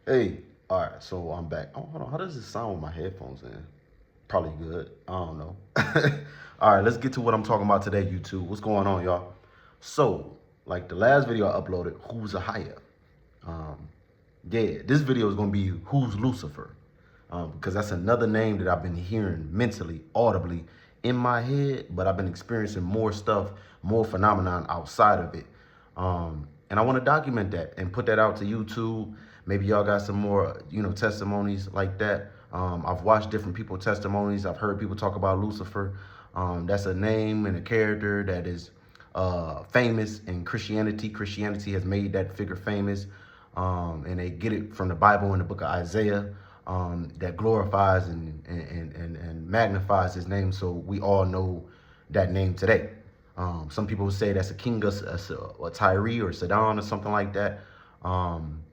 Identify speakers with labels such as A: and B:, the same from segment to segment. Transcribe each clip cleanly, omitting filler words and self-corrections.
A: Hey, all right, so I'm back. Oh, hold on. How does it sound with my headphones in? Probably good. I don't know. All right, let's get to what I'm talking about today, YouTube. What's going on, y'all? So, like the last video I uploaded, who's a higher? Um, yeah, this video is gonna be who's Lucifer, because that's another name that I've been hearing mentally, audibly in my head, but I've been experiencing more stuff, more phenomenon outside of it. And I want to document that and put that out to YouTube. Maybe y'all got some more, testimonies like that. I've watched different people's testimonies. I've heard people talk about Lucifer. That's a name and a character that is famous in Christianity. Christianity has made that figure famous, and they get it from the Bible in the book of Isaiah, that glorifies and magnifies his name. So we all know that name today. Some people say that's a king of a Tyre or Sidon or something like that,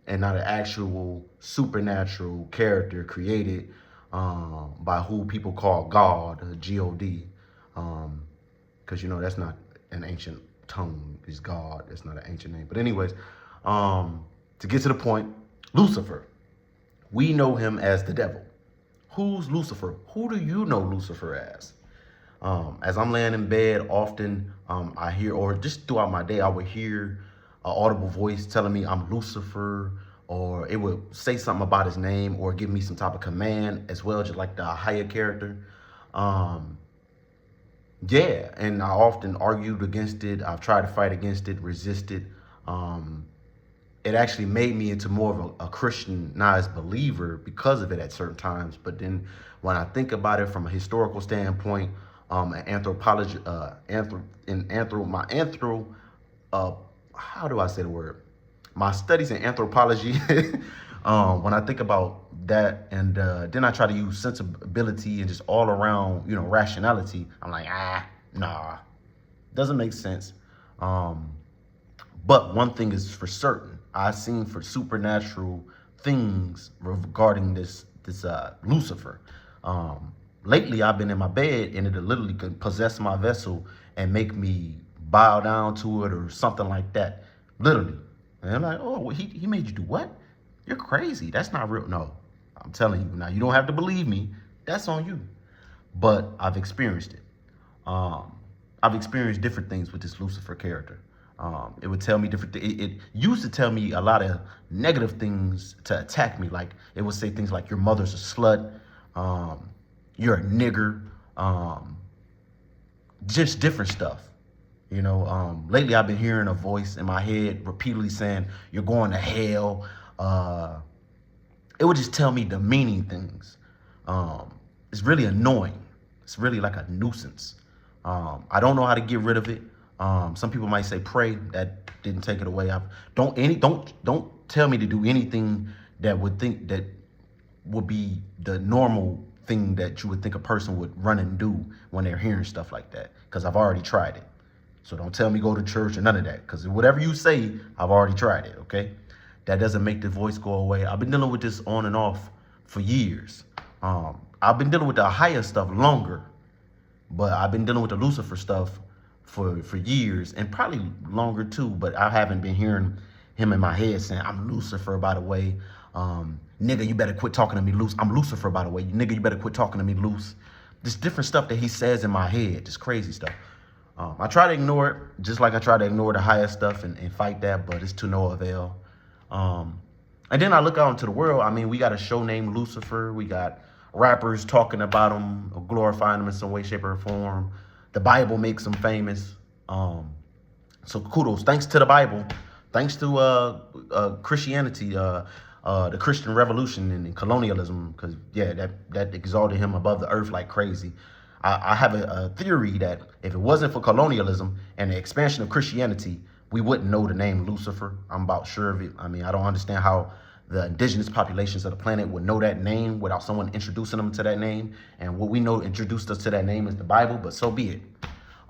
A: and not an actual supernatural character created by who people call God, G-O-D, because that's not an ancient tongue. It's God. That's not an ancient name. But anyways, to get to the point, Lucifer. We know him as the devil. Who's Lucifer? Who do you know Lucifer as? As I'm laying in bed, often I hear, or just throughout my day, I would hear an audible voice telling me I'm Lucifer, or it would say something about his name, or give me some type of command as well, just like the higher character. Yeah, and I often argued against it. I've tried to fight against it, resist it. It actually made me into more of a Christianized believer because of it at certain times. But then when I think about it from a historical standpoint, an anthropology, how do I say the word? My studies in anthropology, when I think about that, and then I try to use sensibility and just all around, rationality, I'm like, nah, doesn't make sense. But one thing is for certain, I've seen for supernatural things regarding this Lucifer. Lately, I've been in my bed and it literally could possess my vessel and make me bow down to it or something like that. Literally. And I'm like, oh, well, he made you do what? You're crazy. That's not real. No, I'm telling you. Now, you don't have to believe me. That's on you. But I've experienced it. I've experienced different things with this Lucifer character. It would tell me different things. It used to tell me a lot of negative things to attack me. Like it would say things like your mother's a slut, you're a nigger, just different stuff. Lately I've been hearing a voice in my head repeatedly saying you're going to hell. It would just tell me demeaning things. It's really annoying. It's really like a nuisance. I don't know how to get rid of it. Some people might say pray. That didn't take it away. Don't tell me to do anything that would be the normal thing that you would think a person would run and do when they're hearing stuff like that. Because I've already tried it. So don't tell me go to church or none of that. Because whatever you say, I've already tried it. Okay, that doesn't make the voice go away. I've been dealing with this on and off for years. I've been dealing with the higher stuff longer, but I've been dealing with the Lucifer stuff for years and probably longer too. But I haven't been hearing him in my head saying, I'm Lucifer, by the way. Nigga, you better quit talking to me loose. I'm Lucifer, by the way. Nigga, you better quit talking to me loose. Just different stuff that he says in my head, just crazy stuff. I try to ignore it, just like I try to ignore the higher stuff and fight that, but it's to no avail. And then I look out into the world. I mean, we got a show named Lucifer. We got rappers talking about him, or glorifying him in some way, shape, or form. The Bible makes him famous. So kudos. Thanks to the Bible. Thanks to Christianity, the Christian Revolution and colonialism, because, yeah, that exalted him above the earth like crazy. I have a theory that if it wasn't for colonialism and the expansion of Christianity, we wouldn't know the name Lucifer. I'm about sure of it. I mean, I don't understand how the indigenous populations of the planet would know that name without someone introducing them to that name. And what we know introduced us to that name is the Bible, but so be it.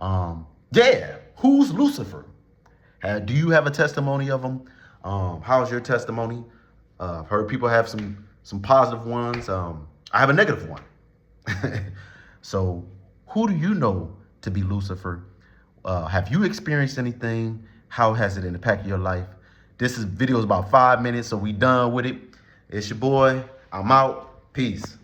A: Yeah, who's Lucifer? Do you have a testimony of him? How's your testimony? I've heard people have some positive ones. I have a negative one. So who do you know to be Lucifer? Have you experienced anything? How has it impacted your life? This video is about 5 minutes, so we done with it. It's your boy. I'm out. Peace.